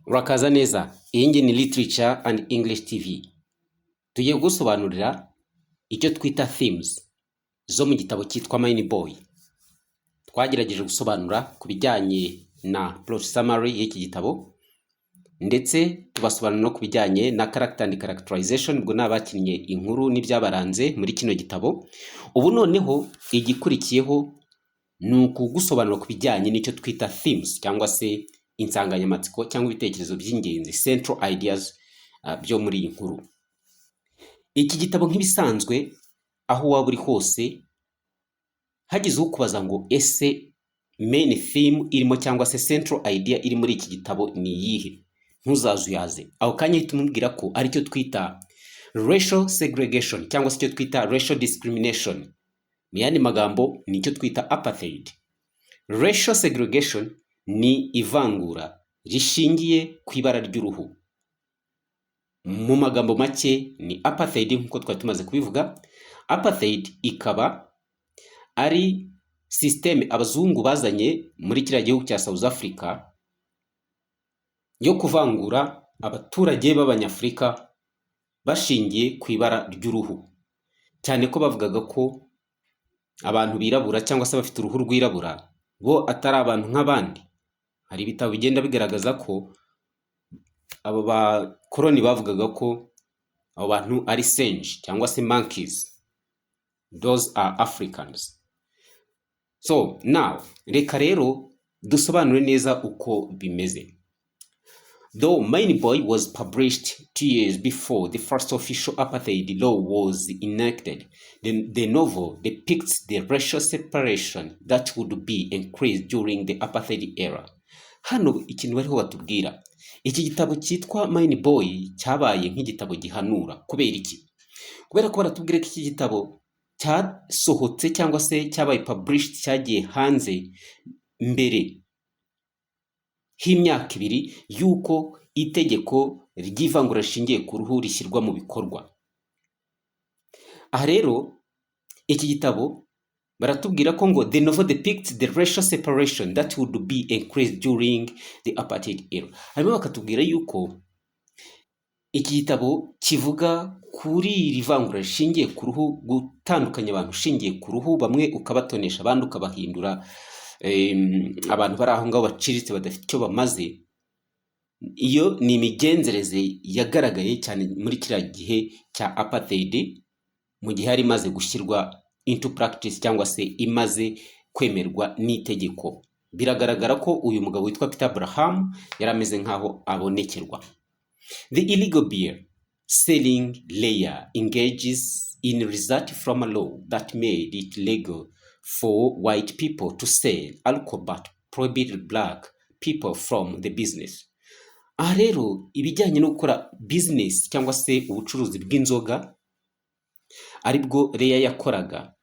Urakaza neza, iyi ngiyi ni Literature and English TV. Tugiye gusobanurira icyo twita themes zo mu gitabo cyitwa Mine Boy. Twagerageje gusobanura ku bijyanye na plot summary y'iki gitabo, ndetse tubasobanura no ku bijyanye na character and characterization, ubwo n'abakinnye inkuru n'ibyabaranze muri kino gitabo. Ubu noneho igikurikiyeho ni ukugusobanura ku bijyanye n'icyo twita themes cyangwa se insanganyamatsiko cyangwa ibitekerezo by'ingenzi, central ideas byo muri iyi nkuru. Iki gitabo nk'ibisanzwe aho waba uri hose, hagize ukubaza ngo ese main theme irimo cyangwa se central idea iri muri iki gitabo ni iyihe, ntuzazuyaze aho kanya uhita umubwira ko aricyo twita racial segregation cyangwa se icyo twita racial discrimination. Mu yandi magambo ni icyo twita apartheid. Racial segregation ni ivangura rishingiye ku ibara ry'uruhu. Mu magambo make ni apartheid nk'uko twari tumaze kubivuga. Apartheid ikaba ari systeme abazungu bazanye muri kiriya gihugu cya South Africa yo kuvangura abaturage b'Abanyafurika bashingiye ku ibara ry'uruhu, cyane ko bavugaga ko abantu birabura cyangwa se bafite uruhu rwirabura bo atari abantu nk'abandi. Hari ibitabo bigenda bigaragaza ko abo bakoloni bavugaga ko abo bantu ari senji cyangwa se monkeys. Those are Africans. So now reka rero dusobanure neza uko bimeze. Though Mine Boy was published 2 years before the first official apartheid law was enacted, the novel depicts the racial separation that would be increased during the apartheid era. Hano ikintu bariho batubwira, iki gitabo cyitwa Mine Boy cyabaye nk'igitabo gihanura. Kubera iki? Kubera ko baratubwira ko iki gitabo cyasohotse cyangwa se cyabaye published, cyagiye hanze mbere h'imyaka 2 y'uko itegeko ry'ivangura rishingiye ku ruhu rishyirwa mu bikorwa. Aha rero iki gitabo baratubwira ko ngo the novel depicts the racial separation that would be increased during the apartheid era. Hanyuma bakatubwira yuko iki gitabo kivuga kuri iri vangura rishingiye ku ruhu, gutandukanya abantu ushingiye ku ruhu, bamwe ukabatonesha abandi ukabahindura abantu bari aho ngaho baciriritse badafite icyo bamaze. Iyo ni imigenzereze yagaragaye cyane muri kiriya gihe cya apartheid, mu gihe hari imaze gushyirwa into practice cyangwa se imaze kwemerwa n'itegeko. Biragaragara ko uyu mugabo witwa Peter Abraham yari ameze nkaho abonekerwa. The illegal beer selling layer engages in result from a law that made it legal for white people to sell alcohol but prohibited black people from the business. Aha rero ibijyanye no gukora business cyangwa se ubucuruzi bw'inzoga aribwo Leya yakoraga,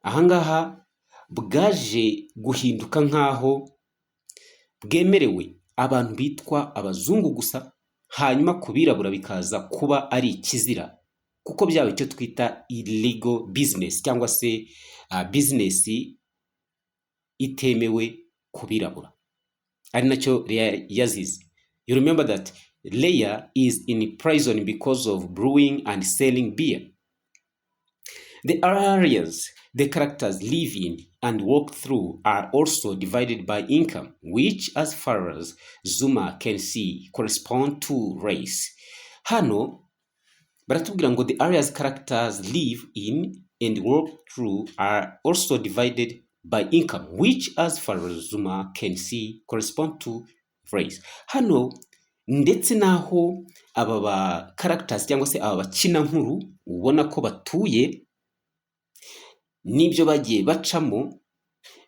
ahangaha bwaje guhinduka nkaho bwemerewe abantu bitwa abazungu gusa, hanyuma kubirabura bikaza kuba ari ikizira, kuko byaba icyo twita illegal business cyangwa se business itemewe kubirabura, ari nacyo Leya yazize. You remember that Leya is in prison because of brewing and selling beer. The areas the characters live in and walk through are also divided by income, which as far as Zuma can see correspond to race. Hano baratubwira ngo the areas characters live in and walk through are also divided by income, which as far as Zuma can see correspond to race. Hano ndetse naho aba ba characters cyangwa se aba bakina nkuru ubona ko batuye n'ibyo bagiye bacamo,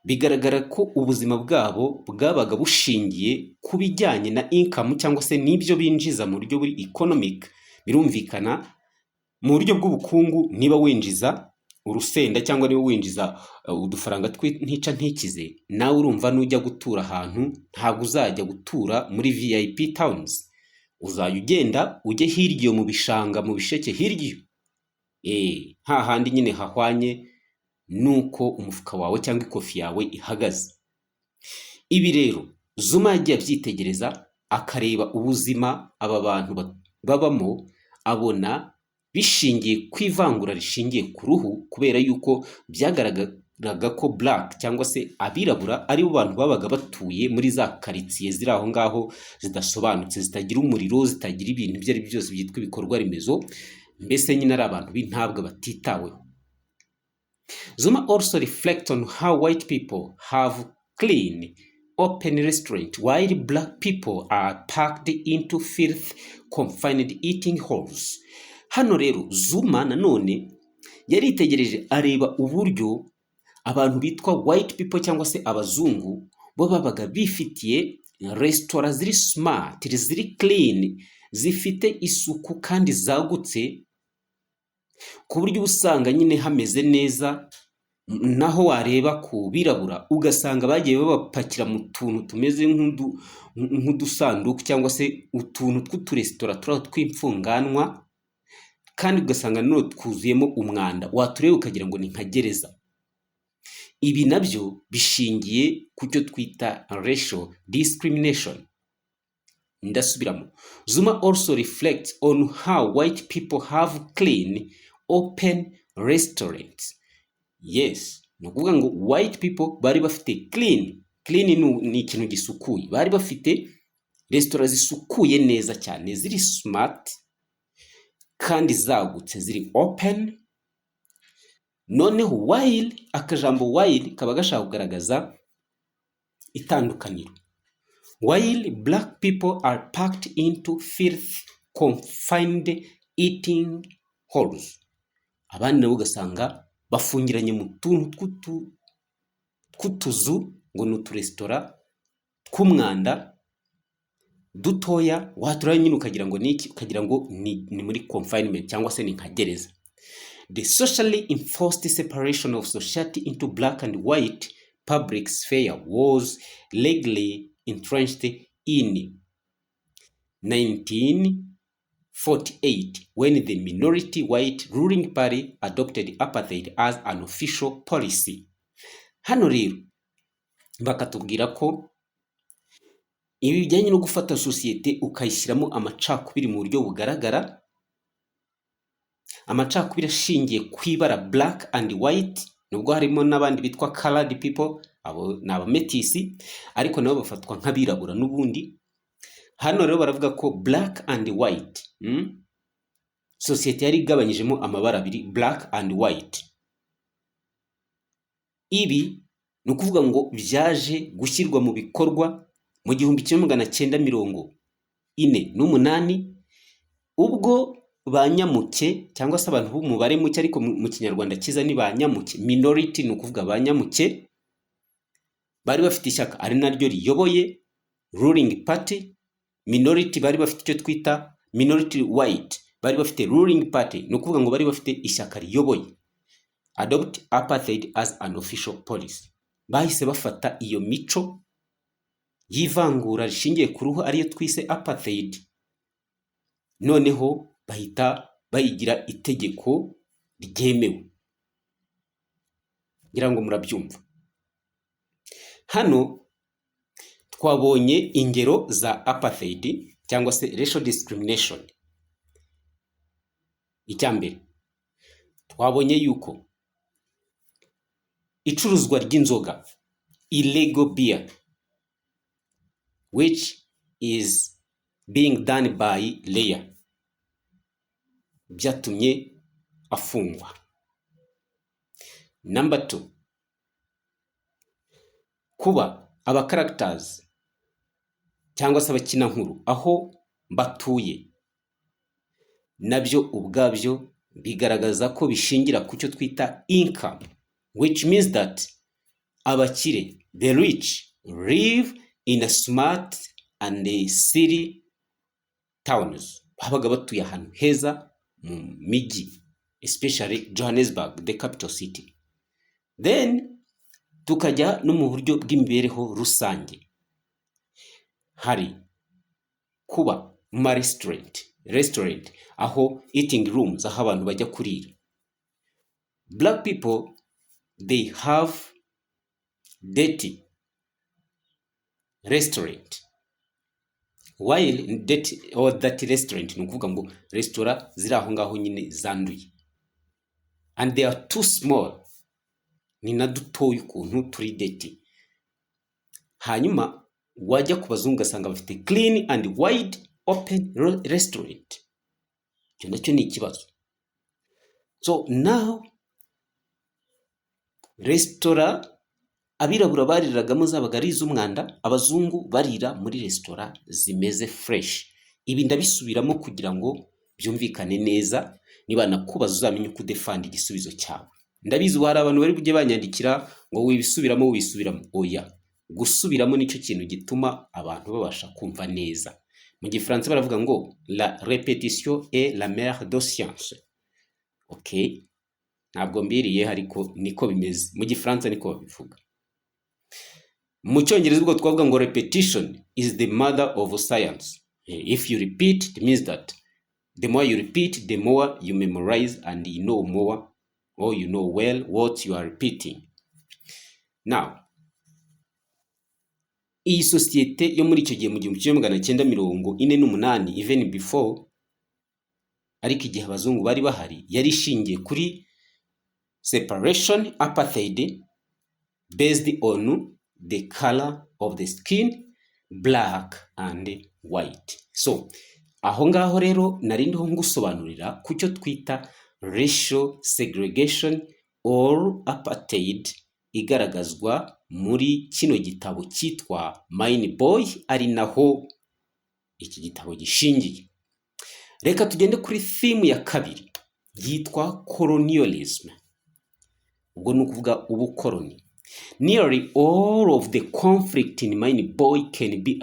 bigaragara ko ubuzima bwabo bwabaga bushingiye ku bijyanye na income cyangwa se n'ibyo binjiza mu buryo buri economic. Birumvikana mu buryo bw'ubukungu, niba winjiza urusenda cyangwa niba winjiza udufaranga ntica ntikize, nawe urumva nujya gutura ahantu ntabwo uzajya gutura muri VIP towns, uzajya ugenda ujye hirya mu bishanga, mu bisheke hirya, hahandi nyine hahwanye nuko umufuka wawe cyangwa ikofi yawe ihagaze. Ibi rero Zuma yagiye abyitegereza akareba ubuzima aba bantu babamo, abona bishingiye ku ivangura rishingiye ku ruhu, kubera yuko byagaragaraga ko black cyangwa se abirabura ari bo bantu babaga batuye muri za karitsiye ziri aho ngaho zidasobanutse, zitagira umuriro, zitagira ibintu ibyo ari byo byose byitwa ibikorwa remezo, mbese nyine ari abantu b'intabwa batitaweho. Zuma also reflects on how white people have clean, open restaurant while black people are packed into filth, confined eating halls. Hano rero Zuma nanone yaritegereje areba uburyo abantu bitwa white people cyangwa se abazungu bo babaga bifitiye restaurant ziri smart, ziri clean, zifite isuku kandi zagutse, ku buryo usanga nyine hameze neza, naho wareba ku birabura ugasanga bagiye babapakira mu tuntu tumeze nk'udusanduku cyangwa se utuntu tw'uturesitora turaho tw'imfunganwa, kandi ugasanga none twuzuyemo umwanda, watureba ukagira ngo ni nka gereza. Ibi nabyo bishingiye ku cyo twita racial discrimination. Ndasubiramo. Zuma also reflects on how white people have clean, open restaurants. Yes, ni ukuvuga ngo white people bari bafite clean ni ikintu gisukuye, bari bafite restaurant zisukuye neza cyane, ziri smart kandi zagutse, ziri open. Noneho while, akajambo while kaba gashaka kugaragaza itandukaniro. While black people are packed into filth, confined eating halls, abandi nabo ugasanga bafungiranye mu tuntu tw'utuzu ngo ni uturesitora tw'umwanda dutoya, waturaya nyine ukagira ngo niki, ukagira ngo ni muri confinement cyangwa se ni nka gereza. The socially enforced separation of society into black and white public sphere was legally entrenched in 1948 when the minority white ruling party adopted apartheid as an official policy. Hano rero bakatubwira ko ibi bijyanye no gufata sosiyete ukayishyiramo amacakubiri mu buryo bugaragara, amacakubiri ashingiye ku ibara black and white, nubwo harimo n'abandi bitwa colored people, abo ni abametisi ariko nabo bafatwa nk'abirabura n'ubundi. Hano rero baravuga ko black and white, sosiyete yari igabanyijemo amabara abiri, black and white. Ibi ni ukuvuga ngo byaje gushyirwa mu bikorwa mu 1948 ubwo banyamuke cyangwa se abantu b'umubare muke, ariko mu kinyarwanda cyiza ni banyamuke, minority ni ukuvuga banyamuke, bari bafite ishyaka ari naryo riyoboye ruling party. Minority bari bafite icyo twita minority white, bari bafite ruling party, ni ukuvuga ngo bari bafite ishyaka riyoboye. Adopt apartheid as an official policy. Bahise bafata iyo mico y'ivangura rishingiye ku ruhu ariyo twise apartheid, noneho bahita bayigira itegeko ryemewe. Ngira ngo murabyumva. Hano twabonye ingero za apartheid cyangwa se racial discrimination. Icyambere twabonye yuko icuruzwa ry'inzoga, illegal beer, which is being done by Leah, byatumye afungwa. Number 2, kuba aba characters cyangwa se abakina nkuru aho batuye, nabyo ubwabyo bigaragaza ko bishingira ku cyo twita income, which means that abakire, the rich, live in a smart and a city towns. Babaga batuye ahantu heza mu miji, especially Johannesburg, the capital city. Then tukajya no mu buryo bw'imibereho rusange. Hari kuba mu restaurant aho eating rooms, aho abantu bajya kurira. Black people, they have dirty restaurant while that restaurant ni ukuvuga ngo resitora ziri aho ngaho nyine zanduye, and they are too small, ni na dutoya ukuntu turi dirty. Hanyuma wajya ku bazungu ugasanga bafite clean and wide open restaurant. Icyo nacyo ni ikibazo. So now resitora abirabura bariragamo zabaga ari iz'umwanda, abazungu barira muri resitora zimeze fresh. Ibi ndabisubiramo kugira ngo byumvikane neza, niba nakubaza uzamenye uko udefanda igisubizo cyawe. Ndabizi hari abantu bari kujye banyandikira ngo wibisubiramo. Oya, gusubiramo nicyo kintu gituma abantu babasha kumva neza. Mu Gifaransa baravuga ngo la répétition est la mère de science. Okay, ntabwo mbiriye ariko niko bimeze, mu Gifaransa niko babivuga. Mu Cyongereza ubwo twavuga ngo repetition is the mother of science. If you repeat, it means that the more you repeat, the more you memorize and you know more, or you know well what you are repeating. Now, iyi sosiyete yo muri icyo gihe mu 1948 even before, ariko igihe abazungu bari bahari, yari ishingiye kuri separation, apartheid, based on the color of the skin, black and white. So aho ngaho rero narindiho ngusobanurira kucyo twita racial segregation or apartheid, igaragazwa muri kino gitabo cyitwa Mine Boy, ari naho iki gitabo gishingiye. Reka tugende kuri theme ya kabiri yitwa colonialism. Ubwo ni ukuvuga ubukoloni. Nearly all of the conflict in Mine Boy can be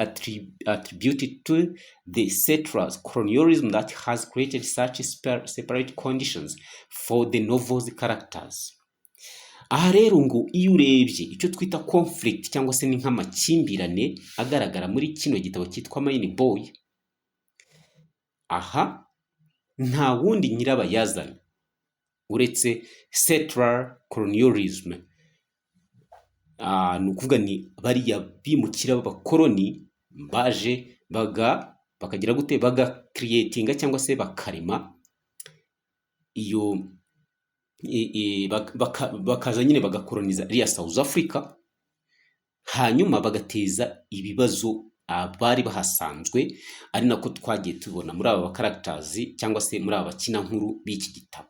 attributed to the settlers' colonialism that has created such separate conditions for the novel's characters. Aha rero ngo iyo urebye icyo twita conflict cyangwa se ni nk'amakimbirane agaragara muri kino gitabo cyitwa Mine Boy, aha nta wundi nyirabayazana uretse settler colonialism. Ni ukuvuga ni bariya bimukira b'abakoloni baje bakagira gute, creatinga cyangwa se bakarema iyo bakaza nyine bagakoloniza iriya South Africa, hanyuma bagateza ibibazo abari bahasanzwe, ari nako twagiye tubona muri aba characters cyangwa se muri aba bakina nkuru b'iki gitabo.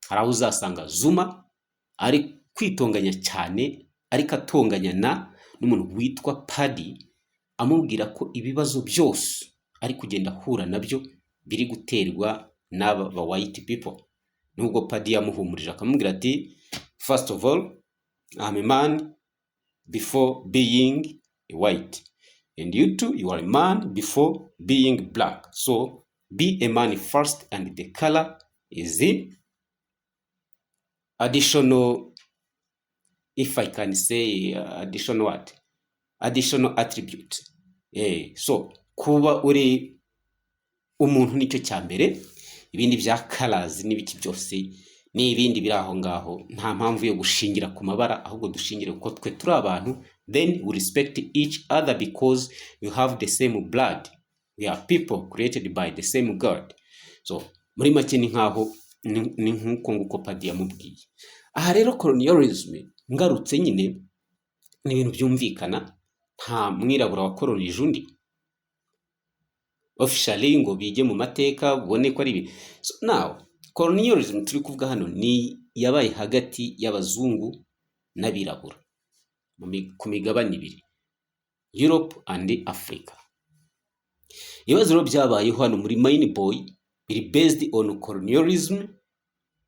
Hari aho uzasanga Zuma ari kwitonganya cyane, ariko atonganya n'umuntu witwa Paddy, amubwira ko ibibazo byose ari kugenda ahura nabyo biri guterwa n'aba white people. Nubwo Paddy yamuhumurije akamubwira ati first of all, I'm a man before being a white, and you too, you are a man before being black, so be a man first, and the color is the additional, if I can say additional what? Additional attribute. So kuba uri umuntu nicyo cyambere, ibindi bya colors n'ibiki byose ni ibindi biri aho ngaho. Nta mpamvu yo gushingira ku mabara, ahubwo dushingire uko twe turi abantu, then we respect each other because we have the same blood, we are people created by the same God. So muri make ni nkaho ni nkuko nguko Paddy yamubwiye. Aha rero colonialism ngarutse nyine ni ibintu byumvikana, nta mwirabura wakolonije undi officially ngo bige mu mateka ubone ko ari ibi. So now colonialism turi kuvuga hano ni yabaye hagati y'abazungu n'abirabura ku migabane ibiri, Europe and Africa. Ibibazo byabayeho hano muri Mine Boy biri based on colonialism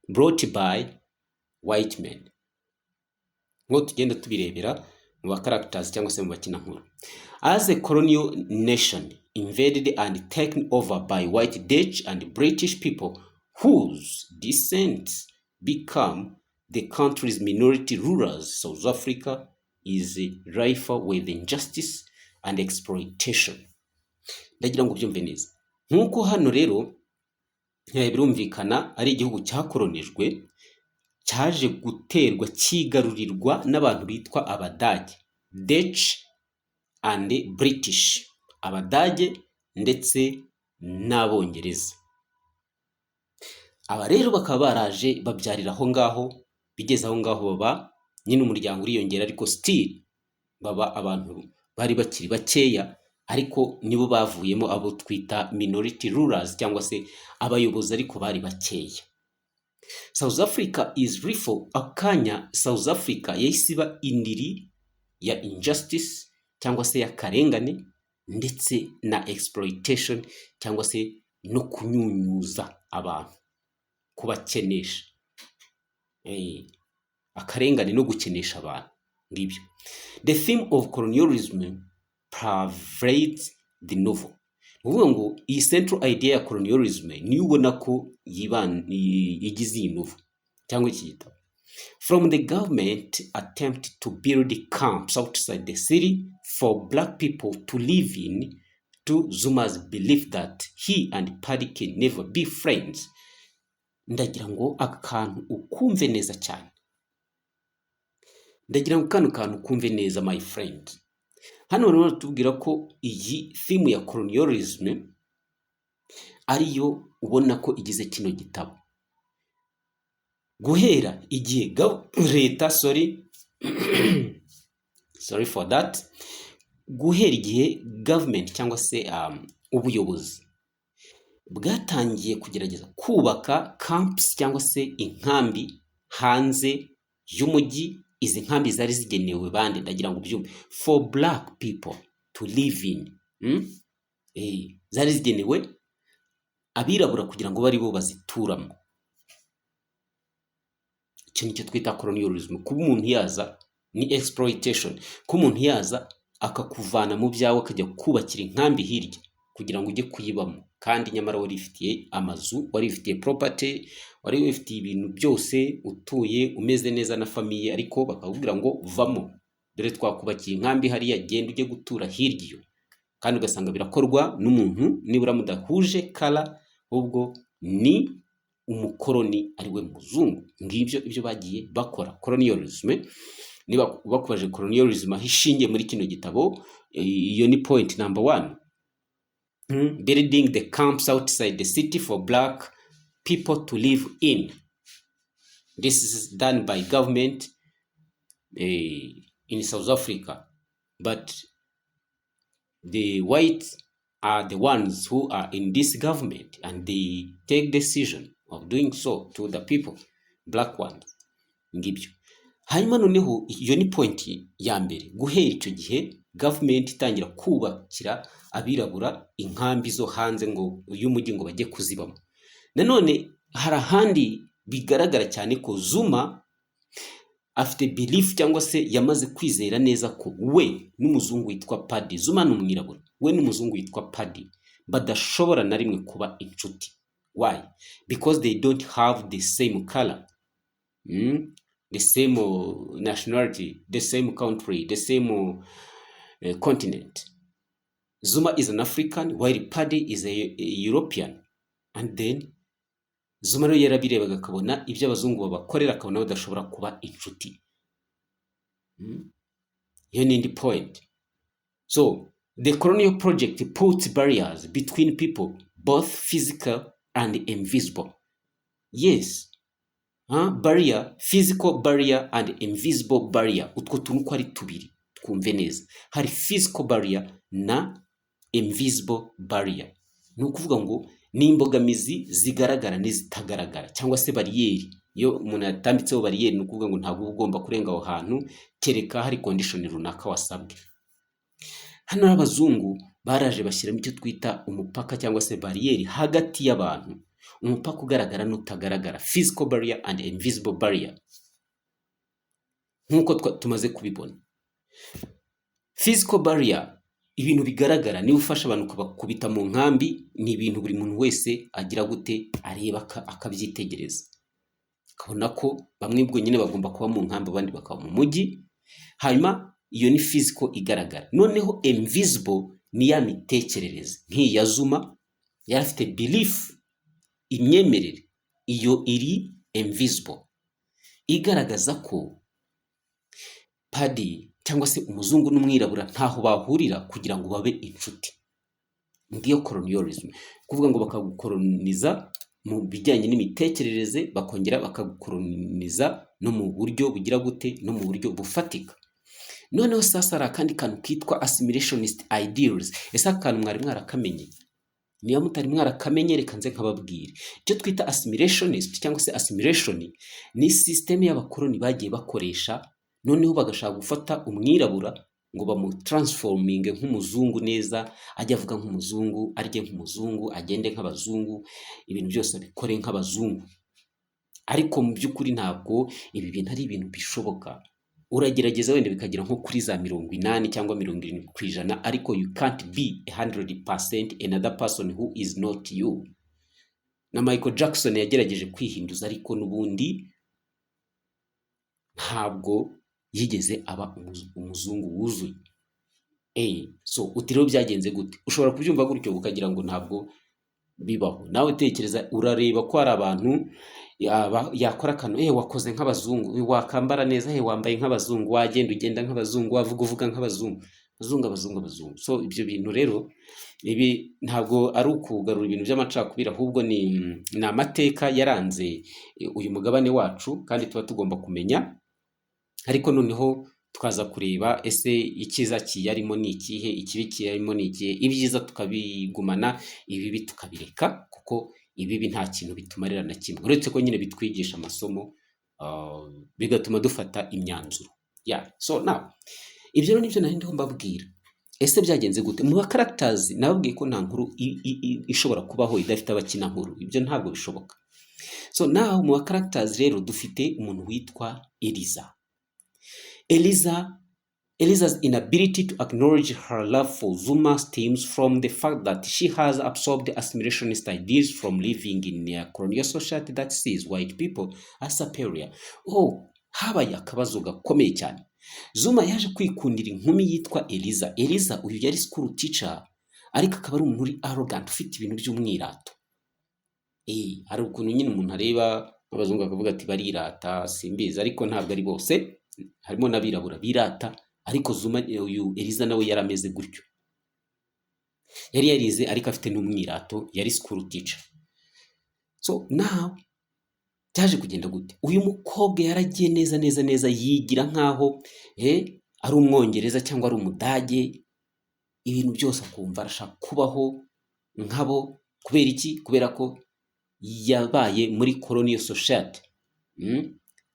brought by white men. Ngo tugenda tubirebera mu ba characters cyangwa se mu bakina nkuru. As a colonial nation invaded and taken over by white Dutch and British people whose descendants become the country's minority rulers, South Africa is rife with injustice and exploitation. Ndagira ngo byumve neza. Nkuko hano rero birumvikana ari igihugu cyakolonijwe, cyaje guterwa kigarurirwa n'abantu bitwa Abadage, Dutch and British. Abadage ndetse n'Abongereza. Aba rero bakaba baraje babyarira aho ngaho, bigeze aho ngaho baba nyine umuryango uriyongera, ariko still baba abantu bari bakiri bakeya, ariko nibo bavuyemo abo twita minority rulers cyangwa se abayobozi, ariko bari bakeya. South Africa is rifle akanya South Africa yahise iba indiri ya injustice cyangwa se y'akarengane ndetse na exploitation cyangwa se no kunyunyuza abantu, kubakenesha, akarengane no gukenesha abantu ngibyo. The theme of colonialism pervades the novel. Uvuga ngo iyi central idea ya colonialism niyo ubona ko igize iyi novel cyangwa iki gitabo. From the government attempt to build camps outside the city for black people to live in, to Zuma's belief that he and Paddy can never be friends. Ndagira ngo akantu ukumve neza cyane. Ndagira ngo kantu ukumve neza my friend. Hano rero tubwira ko iyi theme ya colonialism ariyo ubona ko igize kino gitabo. Guhera igihe leta sorry for that, guhera igihe government cyangwa se ubuyobozi bwatangiye kugerageza kubaka camps cyangwa se inkambi hanze y'umujyi. Izi nkambi zari zigenewe bande, ndagira ngo byumve, for black people to live in. Zari zigenewe abirabura kugira ngo bari bo bazituramo. Icyo nicyo twita colonialism. Kuba umuntu yaza ni exploitation. Kuba umuntu yaza akakuvana mu byawe akajya kubakira inkambi hirya kugira ngo ujye kuyibamo, kandi nyamara wari ifitiye amazu, wari ifitiye property, wari wifitiye ibintu byose, utuye umeze neza na famiye, ariko bakakubwira ngo vamo, dore twakubakiye inkambi hariya, genda ujye gutura hirya iyo. Kandi ugasanga birakorwa n'umuntu nibura mudahuje kala, ubwo ni umukoroni ari we muzungu. Ngibyo ibyo bagiye bakora colonialism. Niba bakubaje colonialism ahishingiye muri kino gitabo, iyo ni point number 1. Building the camps outside the city for black people to live in. This is done by government in South Africa, but the whites are the ones who are in this government, and they take decision of doing so to the people, black ones. Ngibyo. Hanyuma noneho iyo ni point ya mbere. Guhera icyo gihe government itangira kubakira abirabura inkambi zo hanze ngo y'umujyi ngo bajye kuzibamo. Nanone hari ahandi bigaragara cyane ko Zuma afite belief cyangwa se yamaze kwizera neza ko we n'umuzungu witwa Paddy, Zuma ni umwirabura, we n'umuzungu witwa Paddy badashobora na rimwe kuba inshuti. Why? Because they don't have the same color, the same nationality, the same country, the same continent. Zuma is an African while Paddy is a European. And then Zuma rero yarabirebaga akabona ibyo abazungu babakorera, akabona badashobora kuba inshuti. Iyo ni indi point. So the colonial project puts barriers between people, both physical and invisible. Yes. Barrier, physical barrier and invisible barrier. Utwo tuntu ko ari tubiri twumve neza. Hari physical barrier na invisible barrier. Ni ukuvuga ngo ni imbogamizi zigaragara n'izitagaragara cyangwa se bariyeri. Iyo umuntu yatambitseho bariyeri ni ukuvuga ngo ntabwo ugomba kurenga aho hantu kereka hari condition runaka wasabwe. Hano abazungu baraje bashyiramo icyo twita umupaka cyangwa se bariyeri hagati y'abantu. Umupaka ugaragara n'utagaragara, physical barrier and invisible barrier. Nkuko tumaze kubibona. Physical barrier, ibintu bigaragara, ni ufasha abantu kubakubita mu nkambi, ni ibintu buri muntu wese agira gute areba akabyitegereza. Kabona ko bamwe bwo nyine bagomba kuba mu nkambi, abandi bakaba mu mujyi. Hanyuma iyo ni physical igaragara. Noneho invisible ni ya mitekerereze. Nk'iya Zuma yari afite belief, imyemerere, iyo iri invisible, igaragaza ko Paddy cyangwa se umuzungu n'umwirabura ntaho bahurira kugira ngo babe inshuti. ngiyo colonialism, kuvuga ngo bakagukoloniza mu bijyanye n'imitekerereze, bakongera bakagukoloniza no mu buryo bugira gute, no mu buryo bufatika. Noneho sasa hari akandi kantu kitwa assimilationist ideals. Ese akantu mwari mwarakamenye? Niba mutari mwarakamenye reka nze nkababwire. Icyo twita assimilationist cyangwa se assimilation ni system y'abakoloni bagiye bakoresha, noneho bagashaka gufata umwirabura ngo bamutransforminge nk'umuzungu neza, ajya avuga nk'umuzungu, arye nk'umuzungu, agende nk'abazungu, ibintu byose abikore nk'abazungu. Ariko mu by'ukuri ntabwo ibi bintu ari ibintu bishoboka. Uragerageza wenda bikagira nko kuri za 80 cyangwa 70%, ariko you can't be 100% another person who is not you. Na Michael Jackson yagerageje kwihinduza, ariko n'ubundi ntabwo yigeze aba umuzungu wuzuye. So utiriwe byagenze gute? Ushobora kubyumva gutyo ukagira ngo ntabwo bibaho. Nawe tekereza, urareba ko hari abantu yakora kano, wakoze nk'abazungu, wakambara neza, wambaye nk'abazungu, wagenda ugenda nk'abazungu, wavuga nk'abazungu, abazungu. So ibyo bintu rero, ibi ntabwo ari ukugarura ibintu by'amacakubiri, ahubwo ni amateka yaranze uyu mugabane wacu, kandi tuba tugomba kumenya. Ariko noneho tukaza kureba ese icyiza kiyarimo ni ikihe, ikibi kiyarimo ni ikihe, ibyiza tukabigumana, ibibi tukabireka, kuko ibibi nta kintu bitumarira na kimwe, uretse ko nyine bitwigisha amasomo, bigatuma dufata imyanzuro. So now ibyo rero nibyo nari ndiho mbabwira. Ese byagenze gute? Mu ba characters nababwiye ko nta nkuru ishobora kubaho idafite abakina nkuru, ibyo ntabwo bishoboka. So now mu ba characters rero dufite umuntu witwa Eliza's inability to acknowledge her love for Zuma stems from the fact that she has absorbed assimilationist ideas from living in a colonial society that sees white people as superior. Habaye akabazo gakomeye cyane. Zuma yaje kwikundira inkumi yitwa Eliza. Uyu yari school teacher, ariko akaba ari umuntu uri arrogant, ufite ibintu by'umwirato. Hari ukuntu nyine umuntu areba abazungu akavuga ati barirata, simbizi, ariko ntabwo ari bose. Harimo n'abirabura birata, ariko Zuma uyu Eliza nawe yarameze gutyo. Yari yarize ariko afite n'umwirato, yari school teacher. So now byaje kugenda gute? Uyu mukobwa yaragiye neza yigira nkaho ari umwongereza cyangwa ari umudage, ibintu byose akumva arashaka kubaho nkabo. Kubera iki? Kubera ko yabaye muri colonial society.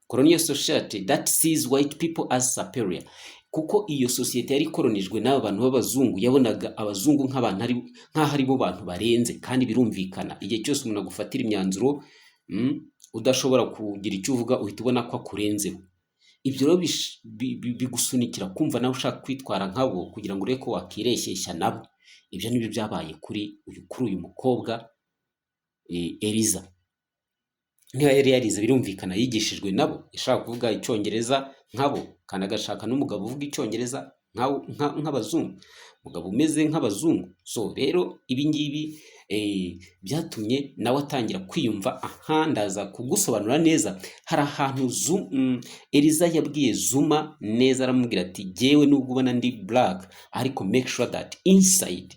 Colonial society that sees white people as superior. Kuko iyo society yari kolonijwe n'aba bantu b'abazungu, yabonaga abazungu nk'abantu nk'aho ari bo bantu barenze, kandi birumvikana igihe cyose umuntu agufatira imyanzuro udashobora kugira icyo uvuga, uhita ubona ko akurenzeho. Ibyo rero bigusunikira kumva nawe ushaka kwitwara nkabo, kugira ngo ureke ko wakireshyeshya nabo. Ibyo nibyo byabaye kuri uyu mukobwa Eliza. Niba yari yarize birumvikana, yigishijwe nabo, yashaka kuvuga icyongereza nkabo, kandi agashaka n'umugabo uvuga icyongereza nk'abazungu, umugabo umeze nk'abazungu. So rero ibi ngibi byatumye nawe atangira kwiyumva. Ndaza kugusobanura neza. Hari ahantu Eliza yabwiye Zuma neza, aramubwira ati jyewe nubwo ubona ndi black, ariko make sure that inside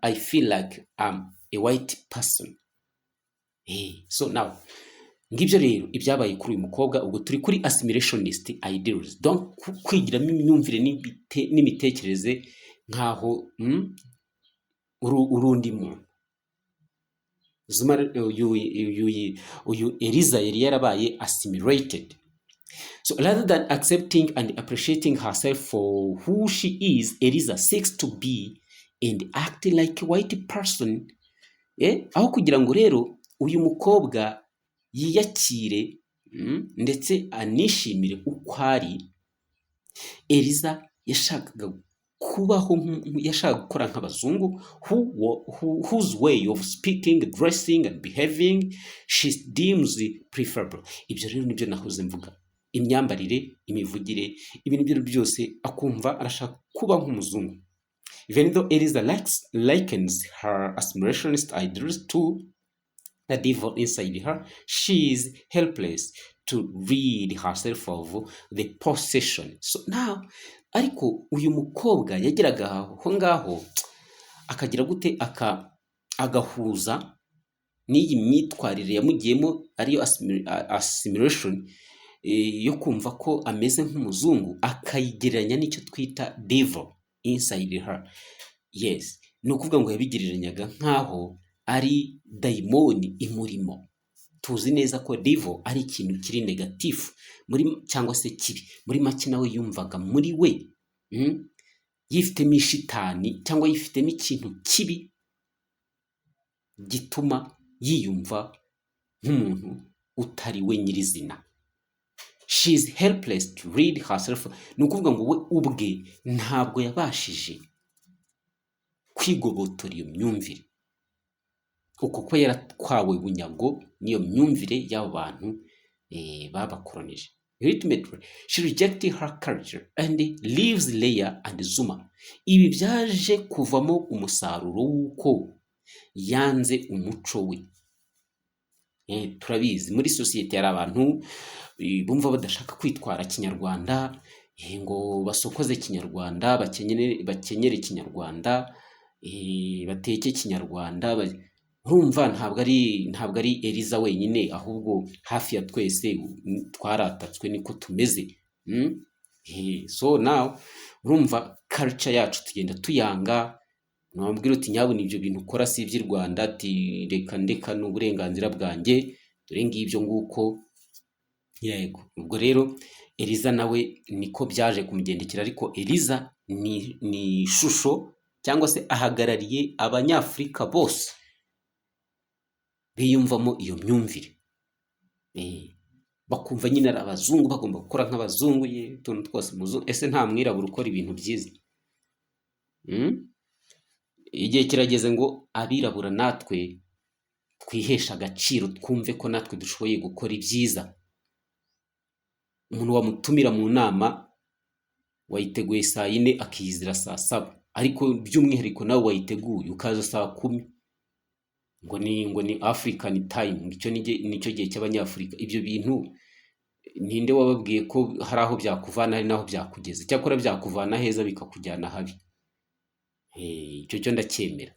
I feel like I'm a white person. So now ngibyo rero ibyabaye kuri uyu mukobwa. Ubwo turi kuri assimilationist ideals, donc kwigiramo imyumvire n'imitekerereze nkaho urundi muntu. Zuma uyu Eliza yari yarabaye assimilated. So rather than accepting and appreciating herself for who she is, Eliza seeks to be and act like a white person. Aho kugira ngo rero uyu mukobwa yiyakire ndetse anishimire uko ari, Eliza yashakaga kubaho, yashaka gukora nk'abazungu, whose way of speaking, dressing and behaving she deems preferable. Ibyo rero nibyo nahoze mvuga, imyambarire, imivugire, ibintu byo byose akumva arashaka kuba nk'umuzungu. Even though Eliza likens her assimilationist ideals to the devil inside her, she is helpless to rid herself of the possession. So now ariko uyu mukobwa yageraga aho ngaho akagira gute agahuza n'iyi myitwarire yamugiyemo ariyo assimilation yo kumva ko ameze nk'umuzungu, akayigereranya n'icyo twita devil inside her. Yes, ni ukuvuga ngo yabigereranyaga nk'aho ari dayimoni imurimo. Tuzi neza ko devil ari ikintu kiri negatifu cyangwa se kibi. Muri make nawe yumvaga muri we yifitemo ishitani cyangwa yifitemo ikintu kibi gituma yiyumva nk'umuntu utari we nyirizina. She is helpless to rid herself. Ni ukuvuga ngo we ubwe ntabwo yabashije kwigobotora iyo myumvire, kuko yaratwawe bunyago n'iyo myumvire y'abo bantu babakoronije. Ultimately, she rejected her culture and leaves Leia and Zuma. Ibi byaje kuvamo umusaruro w'uko yanze umuco we. Turabizi muri sosiyete hari abantu bumva badashaka kwitwara kinyarwanda, ngo basokoze kinyarwanda, bakenyere kinyarwanda, bateke kinyarwanda. Urumva ntabwo ari Eliza wenyine, ahubwo hafi ya twese twaratatswe niko tumeze. So now urumva culture yacu tugenda tuyanga. Nababwira uti nyabona ibyo bintu ukora si iby'i Rwanda, ati reka n'uburenganzira bwanjye, dore ngibyo nguko. Yego, ubwo rero Eliza nawe niko byaje kumugendekera, ariko Eliza ni ishusho cyangwa se ahagarariye abanyafurika bose biyumvamo iyo myumvire. Bakumva nyine ari abazungu, bagomba gukora nk'abazungu, tuntu twose muzungu. Ese nta mwirabura ukora ibintu byiza? Igihe kirageze ngo abirabura natwe twihesha agaciro, twumve ko natwe dushoboye gukora ibyiza. Umuntu wamutumira mu nama wayiteguye saa 4 akiyizira saa 7, ariko by'umwihariko nawe wayiteguye ukaza saa 10 ngo ni African time, nicyo gihe cy'abanyafurika. Ibyo bintu ninde wababwiye ko hari aho byakuvana hari naho byakugeza? Cyakora byakuvana heza bikakujyana habi. Icyo cyo ndacyemera.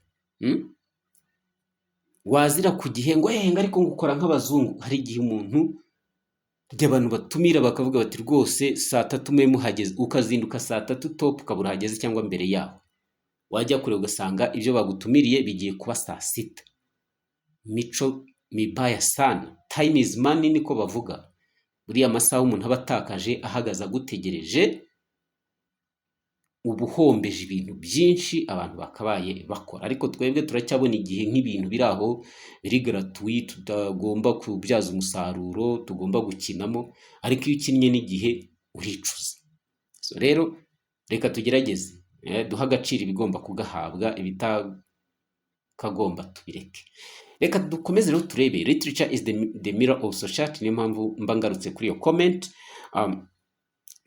Wazira ku gihe ngo ariko ngukora nk'abazungu. Hari igihe umuntu abantu batumira bakavuga bati rwose saa 3 mwe muhageze, ukazinduka saa 3 top ukabura hageze cyangwa mbere yaho. Wajya kure ugasanga ibyo bagutumiriye bigiye kuba saa 6. Mico mibaya sana. Time is money niko bavuga. Buriya amasaha umuntu abatakaje ahagaze agutegereje, ubuhombeje ibintu byinshi abantu bakabaye bakora. Ariko twebwe turacyabona igihe nk'ibintu biri aho biri gratuit, tutagomba kubyaza umusaruro, tugomba gukinamo. Ariko iyo ukinnye n'igihe uricuza. So rero reka tugerageze duha agaciro ibigomba kugahabwa, ibitakagomba tubireke. Reka dukomeze rero turebe. Literature is the mirror of society. Niyo mpamvu mbangarutse kuri iyo comment.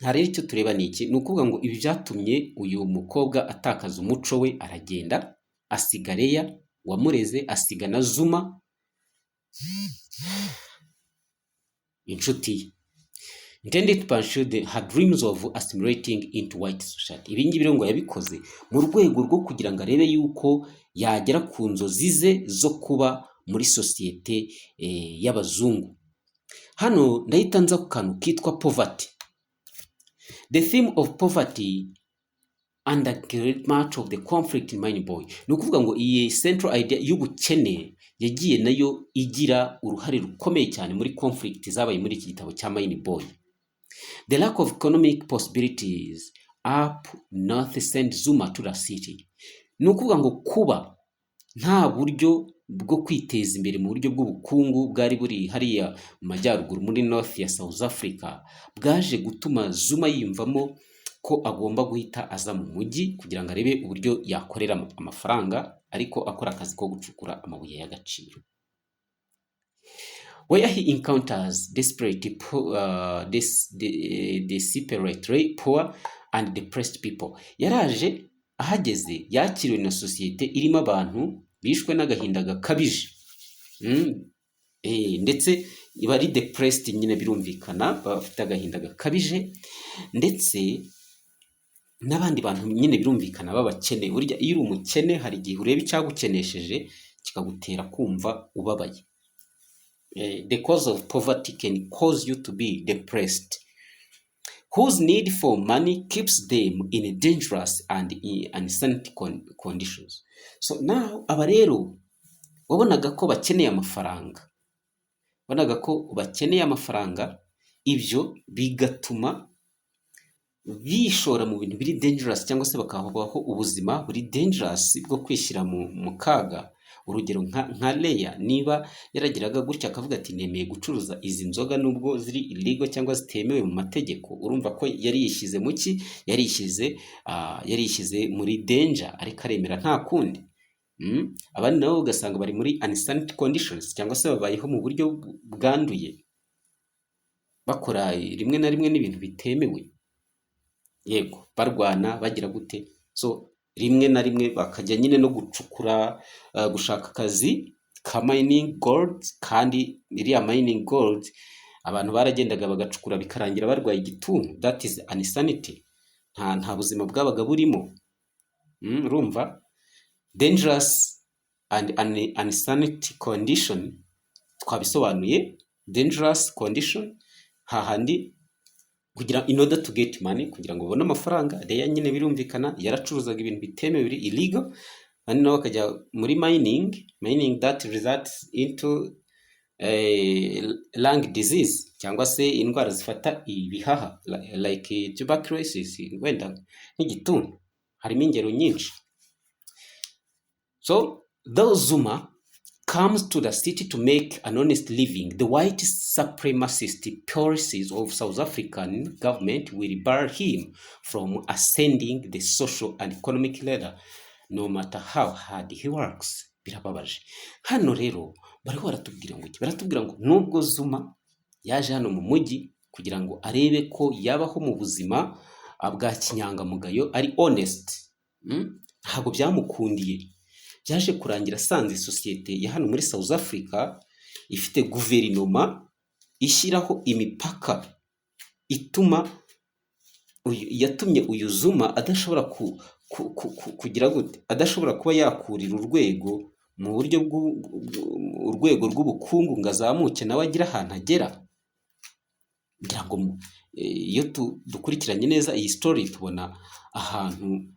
Hari icyo tureba niki, ni ukuvuga ngo ibi byatumye uyu mukobwa atakaza umuco we, aragenda asiga Leia wamureze, asiga na Zuma inshuti. Intended to pursue her dreams of assimilating into white society. Ibi ngibi rero ngo yabikoze mu rwego rwo kugira ngo arebe yuko yagera ku nzozi ze zo kuba muri sosiyete y'abazungu. Hano ndahita nza ku kantu kitwa poverty. The theme of poverty undergird much of the conflict in Mining Boy. Ni ukuvuga ngo iyi central idea y'ubukene yagiye nayo igira uruhare rukomeye cyane muri conflict zabaye muri iki gitabo cya Mining Boy. The lack of economic possibilities up north sent Zuma to the city. Ni ukuvuga ngo kuba nta buryo bwo kwiteza imbere mu buryo bw'ubukungu bwari buri hariya mu majyaruguru muri north ya South Africa, bwaje gutuma Zuma yiyumvamo ko agomba guhita aza mu mujyi kugira ngo arebe uburyo yakorera amafaranga, ariko akora akazi ko gucukura amabuye y'agaciro. Where he encounters desperately poor and depressed people. Yaraje ahageze yakiriwe na sosiyete irimo abantu bishwe n'agahinda gakabije, ndetse bari depressed nyine birumvikana, bafite agahinda gakabije, ndetse n'abandi bantu nyine birumvikana b'abakene. Burya iyo uri umukene hari igihe ureba icyagukenesheje kikagutera kumva ubabaye. The cause of poverty can cause you to be depressed, whose need for money keeps them in dangerous and unsanitary conditions. So now aba rero wabonaga ko bakeneye amafaranga, ibyo bigatuma bishora mu bintu biri dangerous, cyangwa se bakabaho ubuzima buri dangerous bwo kwishyira mu kaga. Urugero nka Leya, niba yaragiraga gutya akavuga ati nemeye gucuruza izi nzoga nubwo ziri illegal cyangwa zitemewe mu mategeko, urumva ko yari yishyize mu ki, yarishyize muri danger, ariko aremera nta kundi. Abandi nabo ugasanga bari muri unsanitary conditions, cyangwa se babayeho mu buryo bwanduye, bakora rimwe na rimwe n'ibintu bitemewe, yego barwana bagira gute. So rimwe na rimwe bakajya nyine no gucukura, gushaka akazi ka mining gold, kandi iriya mining gold abantu baragendaga bagacukura bikarangira barwaye igituntu. That is insanity. Nta buzima bwabaga burimo. Urumva, dangerous and unsanitary condition twabisobanuye. Dangerous condition hahandi kugira in order to get money, kugira ngo ubone amafaranga. Leya nyine birumvikana yaracuruzaga ibintu bitemewe biri illegal, kandi nawe akajya muri mining that results into lung disease, cyangwa se indwara zifata ibihaha like tuberculosis, wenda nk'igituntu, harimo ingero nyinshi. So though Zuma comes to the city to make an honest living, the white supremacist policies of South African government will bar him from ascending the social and economic ladder, no matter how hard he works. Birababaje. Hano rero bari baratubwira ngo nubwo Zuma yaje hano mu mujyi kugira ngo arebe ko yabaho mu buzima bwa kinyangamugayo, ari honest, ntabwo byamukundiye. Byaje kurangira asanze sosiyete ya hano muri South Africa ifite guverinoma ishyiraho imipaka yatumye uyu Zuma adashobora kugira gute, adashobora kuba yakurira urwego mu buryo urwego rw'ubukungu ngo azamuke nawe agira ahantu agera. Ngira ngo iyo dukurikiranye neza iyi story tubona ahantu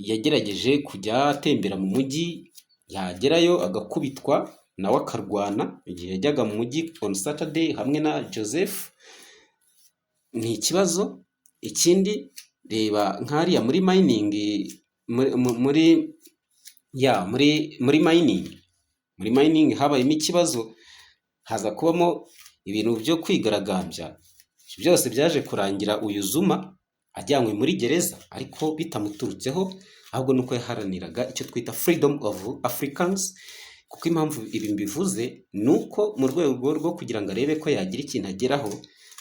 yagerageje kujya atembera mu mujyi, yagerayo agakubitwa nawe akarwana. Igihe yajyaga mu mujyi on Saturday hamwe na Joseph, ni ikibazo. Ikindi reba nk'ariya muri mining, muri mining habayemo ikibazo, haza kubamo ibintu byo kwigaragambya. Byose byaje kurangira uyu Zuma ajyanywe muri gereza, ariko bitamuturutseho, ahubwo nuko yaharaniraga icyo twita freedom of Africans. Kuko impamvu ibi mbivuze nuko mu rwego rwo kugira ngo arebe ko yagira ikintu ageraho,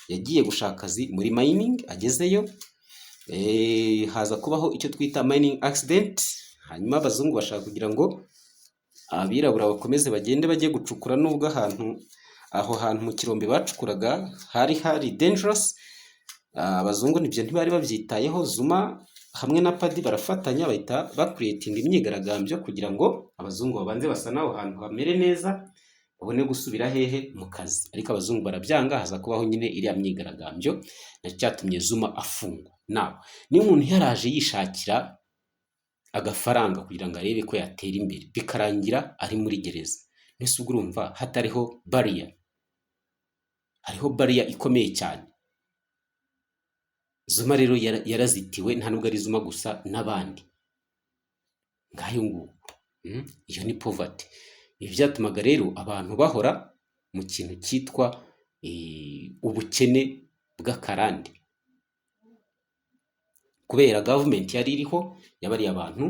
yagiye gushaka akazi muri mining. Agezeyo haza kubaho icyo twita mining accident, hanyuma abazungu bashaka kugira ngo abirabura bakomeze bagende bajye gucukura, nubwo aho hantu mu kirombe bacukuraga hari dangerous. Abazungu nibyo ntibari babyitayeho. Zuma hamwe na Padi barafatanya bahita bakreatinga imyigaragambyo kugira ngo abazungu babanze basa naho hantu hamere neza, babone gusubira hehe mu kazi. Ariko abazungu barabyanga, haza kubaho nyine iriya myigaragambyo, cyatumye Zuma afungwa. Nawe niyo umuntu yaraje yishakira agafaranga kugira ngo arebe ko yatera imbere, bikarangira ari muri gereza. Nese ubwo urumva hatariho barrier? Hariho barrier ikomeye cyane. Zuma rero yarazitiwe, nta nubwo ari Zuma gusa, n'abandi ngayo nguko. Iyo ni poverty. Ibi byatumaga rero abantu bahora mu kintu cyitwa ubukene bw'akarande, kubera government yari iriho yabariye abantu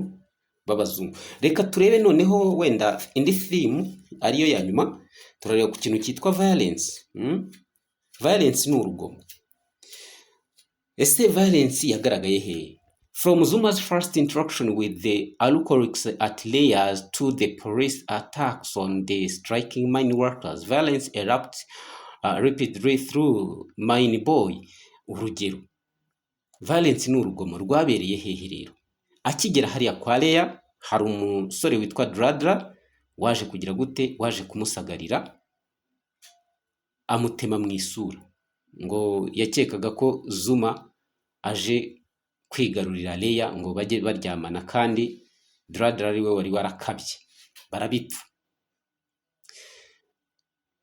b'abazungu. Reka turebe noneho wenda indi theme ariyo ya nyuma, turareba ku kintu cyitwa violence. Violence ni urugomo. Ese violence yagaragaye he? From Zuma's first interaction with the alcoholics at Layers to the police attacks on the striking mine workers, violence erupts repeatedly through Mine Boy. Urugero, violence ni urugomo rwabereye hehe rero? Akigera hariya kwa Leya hari umusore witwa Dradra waje kugira gute, waje kumusagarira amutema mu isura, ngo yakekaga ko Zuma aje kwigarurira Leya ngo bajye baryamana, kandi Dradra ari we wari warakabye, barabipfa.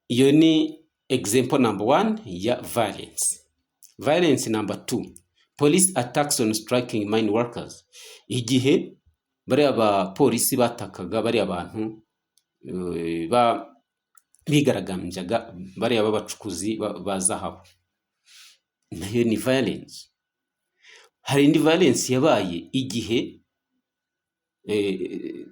Iyo ni example number 1 ya violence. Violence number 2, police attacks on striking mine workers. Igihe bari abapolisi batakaga bari abantu bigaragambyaga bari ababacukuzi ba zahabu, nayo ni violence. Hari indi violence yabaye igihe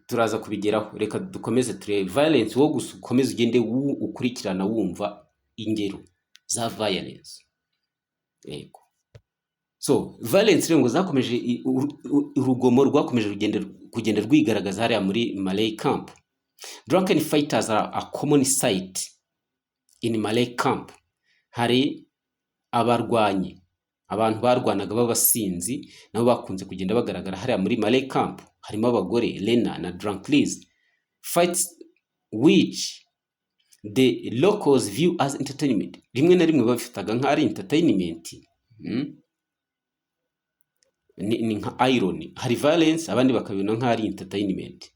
turaza kubigeraho, reka dukomeze turebe violence wo gukomeza ugende ukurikirana wumva ingero za violence. Yego. So violence rero ngo zakomeje, urugomo rwakomeje kugenda rwigaragaza hariya muri Malay camp. Drunken fighters are a common sight in Malay camp. Hari abarwanyi, abantu barwanaga b'abasinzi nabo bakunze kugenda bagaragara hariya muri Malay camp. Harimo abagore Lena na Drunklies, fights which the locals view as entertainment. Rimwe na rimwe bafitaga nk'ari entertainment, ni nka irony. Hari violence abandi bakabona nk'ari entertainment.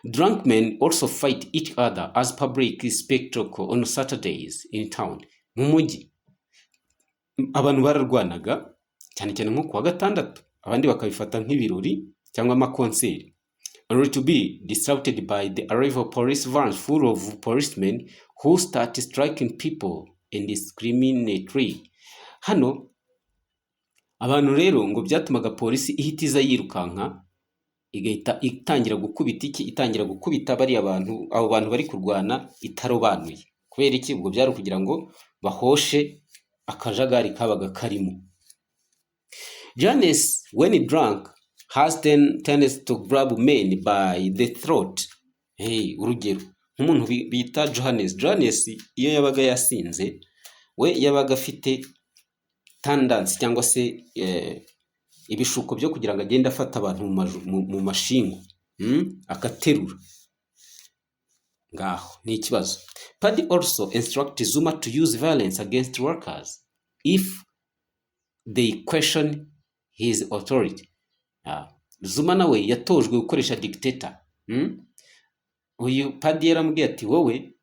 Drunk men also fight each other as public spectacle on Saturdays in town. Mu mujyi abantu bararwanaga cyane cyane nko kuwa gatandatu, abandi bakabifata nk'ibirori cyangwa amakonseri, only to be disrupted by the arrival of police vans full of policemen who start striking people indiscriminately. Hano abantu rero ngo byatumaga polisi ihita iza yirukanka igahita itangira gukubita bari abantu, abo bantu bari kurwana itarobanuye. Kubera iki? Ubwo byari kugira ngo bahoshe akajagari kabaga karimo. Johannes, when drunk, has tendency to grab men by the throat. Urugero, nk'umuntu bita Johannes iyo yabaga yasinze, we yabaga afite tendency cyangwa se ibishuko byo kugira ngo agende afata abantu mu mashingo, akaterura. Ngaho ni ikibazo. Paddy also instructed Zuma to use violence against workers if they question his authority. Zuma nawe yatojwe gukoresha dictator. Uyu Paddy yaramubwiye ati wowe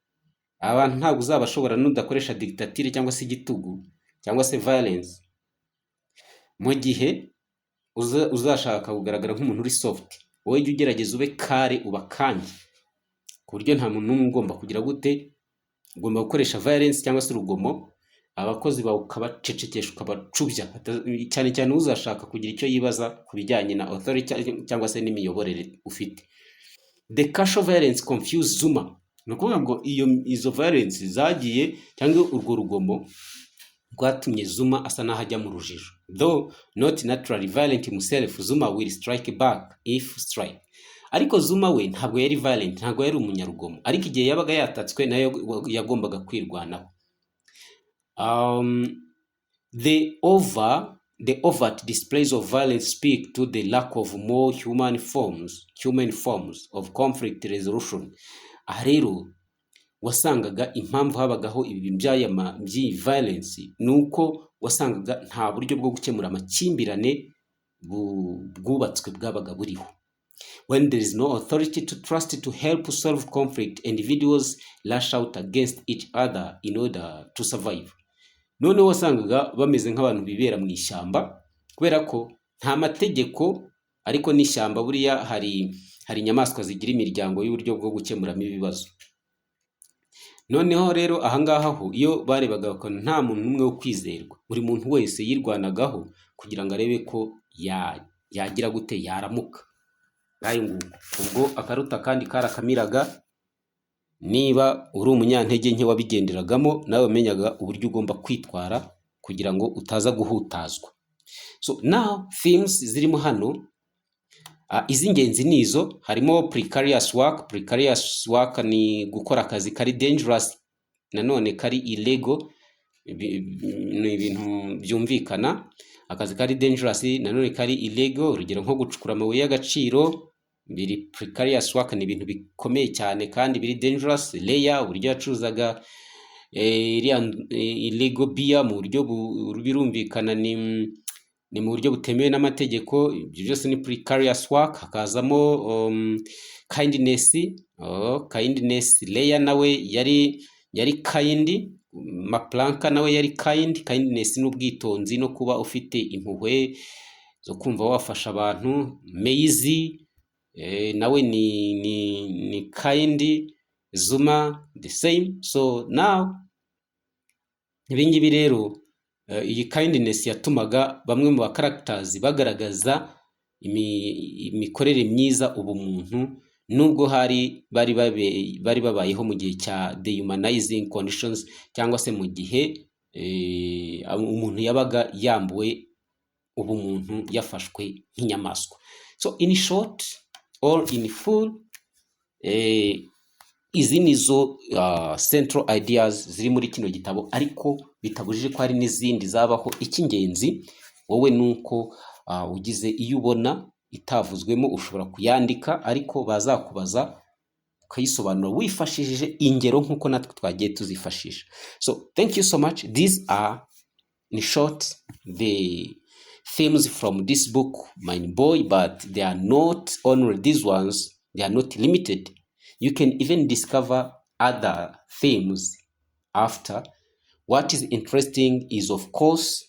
abantu ntabwo uzabashobora nudakoresha dictature cyangwa se igitugu cyangwa se violence. Mu gihe uzashaka kugaragara nk'umuntu uri soft, wowe jya ugerageza ube kare ubakanje, ku buryo nta muntu n'umwe ugomba kugira gute, ugomba gukoresha violence cyangwa se urugomo, abakozi bawe ukabacecekesha ukabacubya, cyane cyane uzashaka kugira icyo yibaza ku bijyanye na authority cyangwa se n'imiyoborere ufite. The casual violence confused Zuma. Nukuvuga ngo izo violence zagiye cyangwa urwo rugomo rwatumye Zuma asa naho ajya mu rujijo. Though not naturally violent himself, Zuma will strike back if strike. Ariko Zuma we ntabwo yari violent, ntabwo yari umunyarugomo, ariko igihe yabaga yatatswe nayo yagombaga kwirwanaho. The overt displays of violence speak to the lack of more human forms of conflict resolution. Aha rero wasangaga impamvu habagaho ibi by'iyi violence nuko wasangaga nta buryo bwo gukemura amakimbirane bwubatswe bwabaga buriho. When there is no authority to trust to help solve conflict, individuals lash out against each other in order to survive. None wasangaga bameze nk'abantu bibera mu ishyamba, kubera ko nta mategeko, ariko n'ishyamba buriya hari inyamaswa zigira imiryango y'uburyo bwo gukemuramo ibibazo. Noneho rero ahangaha ho iyo barebaga ko nta muntu n'umwe wo kwizerwa, buri muntu wese yirwanagaho kugira ngo arebe ko yagira gute yaramuka. Ubwo akaruta kandi karakamiraga, niba uri umunyantege nke wabigenderagamo nawe wamenyaga uburyo ugomba kwitwara kugira ngo utaza guhutazwa. So now themes zirimo hano, iz'ingenzi nizo, harimo precarious work. Precarious work ni gukora akazi kari dangerous, nanone kari illegal, ni ibintu byumvikana. Akazi kari dangerous nanone kari illegal, urugero nko gucukura amabuye y'agaciro, biri precarious work, ni ibintu bikomeye cyane kandi biri dangerous. Leya, uburyo yacuruzaga illegal beer mu buryo birumvikana ni mu buryo butemewe n'amategeko, ibyo byose ni precarious work. Hakazamo kindness. Kindness, Leya nawe yari kind, Maplanka nawe yari kind. Kindness n'ubwitonzi no kuba ufite impuhwe zo kumva wafasha abantu. Maisie nawe ni kind. Zuma the same. So now ibingibi rero, iyi kindness yatumaga bamwe mu ba characters bagaragaza imikorere myiza, ubumuntu, nubwo bari babayeho mu gihe cya dehumanizing conditions, cyangwa se mu gihe umuntu yabaga yambuwe ubumuntu, yafashwe nk'inyamaswa. So in short or in full, izi nizo central ideas ziri muri kino gitabo, ariko bitabujije ko hari n'izindi zabaho. Icy'ingenzi wowe nuko ugize iyo ubona itavuzwemo ushobora kuyandika, ariko bazakubaza ukayisobanura wifashishije ingero nk'uko natwe twagiye tuzifashisha. So thank you so much. These are in short the themes from this book Mine Boy, but they are not only these ones, they are not limited. You can even discover other themes after. What is interesting is, of course,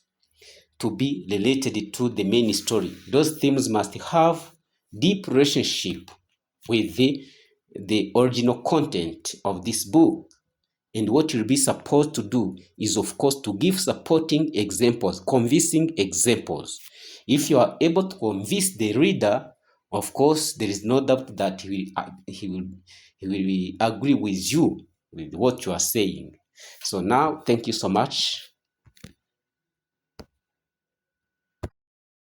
to be related to the main story. Those themes must have deep relationship with the original content of this book. And what you'll be supposed to do is, of course, to give supporting examples, convincing examples. If you are able to convince the reader, of course, there is no doubt that he will agree with you, with what you are saying. So now, thank you so much.